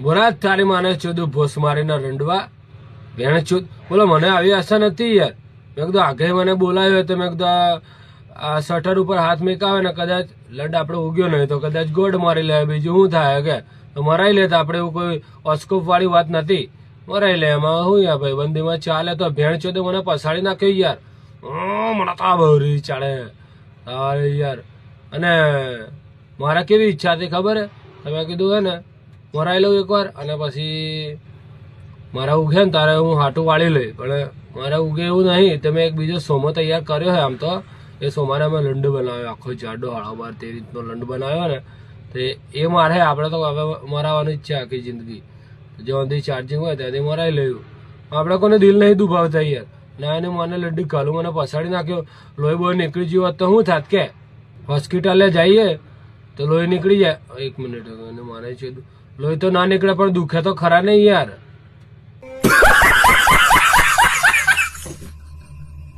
બોરા તારી માને ચોદું ભોસ મારીને રંડવા ભેણ ચોદ બોલો મને આવી આશા નથી યાર મેં કીધું આગે મને બોલાવ્યો તો મેં કીધું આ શટર ઉપર હાથ મેકાવે ને કદાચ લંડ આપણે ઉગ્યો નહીં તો કદાચ ગોડ મારી લે બીજું શું થાય કે તો મરાઈ લે તો આપણે એવું કોઈ ઓસ્કોપ વાળી વાત નથી મરાઈ લે એમાં શું યાર ભાઈ બંદીમાં ચાલે તો ભેણ ચોદે મને પસાડી નાખ્યો યાર મને તો બહરી ચાલે યાર અને મારા કેવી ઈચ્છા હતી ખબર હે તમે કીધું હે ને મરાઈ લઉં એકવાર અને પછી મારા ઉગે ને તારે હું હાટું વાળી લઈ પણ મારા ઉગે એવું નહીં તમે એક બીજો સોમો તૈયાર કર્યો હે આમ તો એ સોમાને અમે લંડ બનાવ્યો આખો જાડો 12.5 તે રીતનો લંડ બનાવ્યો ને તો એ મારે આપણે તો હવે મરાવાની જ છે આખી જિંદગી જો અંધી ચાર્જિંગ હોય ત્યાંથી મરાઈ લેવું આપણે કોને દિલ નહીં દુભાવતા યાર ના એને મને લડ્ડી કાલું મને પસાડી નાખ્યો લોહી બોય નીકળી ગયું હોત તો શું થાત કે હોસ્પિટલે જઈએ તો લોહી નીકળી જાય 1 મિનિટ મને માને છે લોહી તો ના નીકળે પણ દુખે તો ખરા નહીં યાર